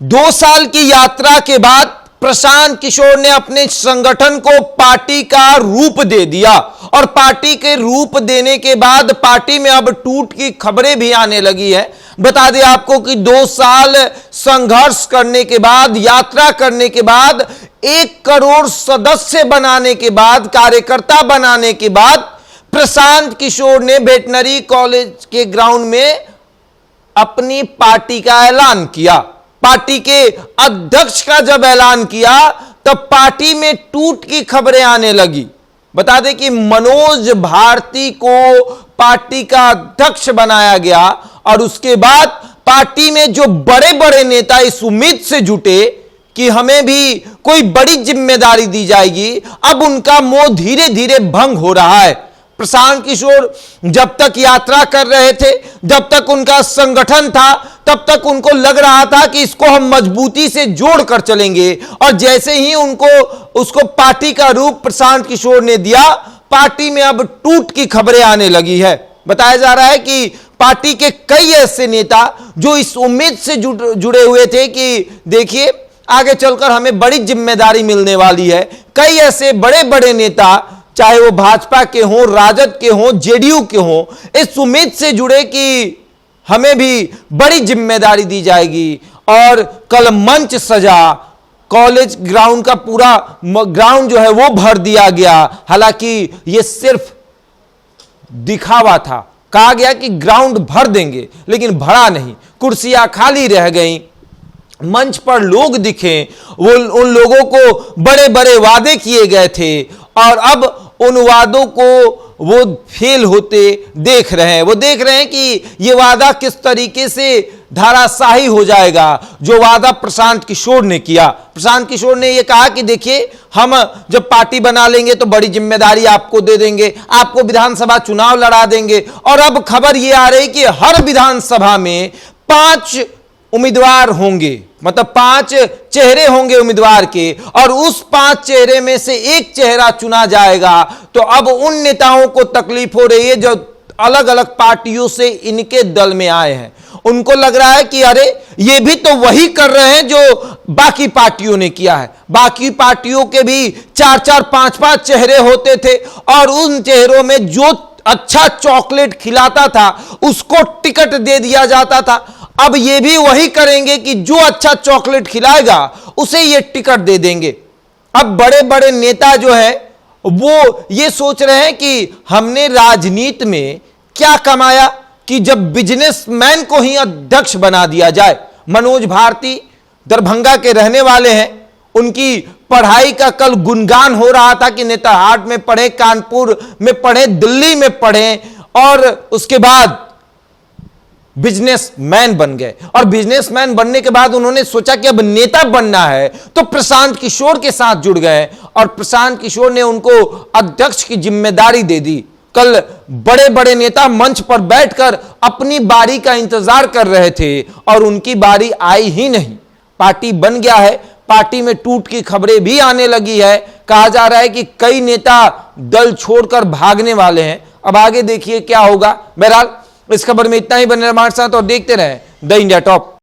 2 साल की यात्रा के बाद प्रशांत किशोर ने अपने संगठन को पार्टी का रूप दे दिया और पार्टी के रूप देने के बाद पार्टी में अब टूट की खबरें भी आने लगी है। बता दें आपको कि 2 साल संघर्ष करने के बाद, यात्रा करने के बाद, 1 करोड़ सदस्य बनाने के बाद, कार्यकर्ता बनाने के बाद प्रशांत किशोर ने वेटनरी कॉलेज के ग्राउंड में अपनी पार्टी का ऐलान किया। पार्टी के अध्यक्ष का जब ऐलान किया तब पार्टी में टूट की खबरें आने लगी। बता दें कि मनोज भारती को पार्टी का अध्यक्ष बनाया गया और उसके बाद पार्टी में जो बड़े बड़े नेता इस उम्मीद से जुटे कि हमें भी कोई बड़ी जिम्मेदारी दी जाएगी, अब उनका मोह धीरे धीरे भंग हो रहा है। प्रशांत किशोर जब तक यात्रा कर रहे थे, जब तक उनका संगठन था, तब तक उनको लग रहा था कि इसको हम मजबूती से जोड़कर चलेंगे और जैसे ही उसको पार्टी का रूप प्रशांत किशोर ने दिया, पार्टी में अब टूट की खबरें आने लगी है। बताया जा रहा है कि पार्टी के कई ऐसे नेता जो इस उम्मीद से जुड़े हुए थे कि देखिए आगे चलकर हमें बड़ी जिम्मेदारी मिलने वाली है, कई ऐसे बड़े बड़े नेता चाहे वो भाजपा के हों, राजद के हों, जेडीयू के हों, इस उम्मीद से जुड़े कि हमें भी बड़ी जिम्मेदारी दी जाएगी और कल मंच सजा, कॉलेज ग्राउंड का पूरा ग्राउंड जो है वो भर दिया गया। हालांकि ये सिर्फ दिखावा था, कहा गया कि ग्राउंड भर देंगे लेकिन भरा नहीं, कुर्सियां खाली रह गईं, मंच पर लोग दिखे, वो उन लोगों को बड़े बड़े वादे किए गए थे और अब उन वादों को वो फेल होते देख रहे हैं। वो देख रहे हैं कि ये वादा किस तरीके से धाराशाही हो जाएगा जो वादा प्रशांत किशोर ने किया। प्रशांत किशोर ने ये कहा कि देखिए हम जब पार्टी बना लेंगे तो बड़ी जिम्मेदारी आपको दे देंगे, आपको विधानसभा चुनाव लड़ा देंगे और अब खबर ये आ रही कि हर विधानसभा में 5 उम्मीदवार होंगे, मतलब 5 चेहरे होंगे उम्मीदवार के और उस 5 चेहरे में से एक चेहरा चुना जाएगा। तो अब उन नेताओं को तकलीफ हो रही है जो अलग अलग पार्टियों से इनके दल में आए हैं। उनको लग रहा है कि अरे ये भी तो वही कर रहे हैं जो बाकी पार्टियों ने किया है। बाकी पार्टियों के भी 4-4, 5-5 चेहरे होते थे और उन चेहरों में जो अच्छा चॉकलेट खिलाता था उसको टिकट दे दिया जाता था। अब ये भी वही करेंगे कि जो अच्छा चॉकलेट खिलाएगा उसे ये टिकट दे देंगे। अब बड़े बड़े नेता जो है वो ये सोच रहे हैं कि हमने राजनीति में क्या कमाया कि जब बिजनेसमैन को ही अध्यक्ष बना दिया जाए। मनोज भारती दरभंगा के रहने वाले हैं, उनकी पढ़ाई का कल गुणगान हो रहा था कि नेतरहाट में पढ़े, कानपुर में पढ़े, दिल्ली में पढ़े और उसके बाद बिजनेसमैन बन गए और बिजनेसमैन बनने के बाद उन्होंने सोचा कि अब नेता बनना है तो प्रशांत किशोर के साथ जुड़ गए और प्रशांत किशोर ने उनको अध्यक्ष की जिम्मेदारी दे दी। कल बड़े बड़े नेता मंच पर बैठकर अपनी बारी का इंतजार कर रहे थे और उनकी बारी आई ही नहीं। पार्टी बन गया है, पार्टी में टूट की खबरें भी आने लगी है। कहा जा रहा है कि कई नेता दल छोड़कर भागने वाले हैं। अब आगे देखिए क्या होगा। बहरहाल इस खबर में इतना ही। बने रहिए हमारे साथ और देखते रहें द इंडिया टॉप।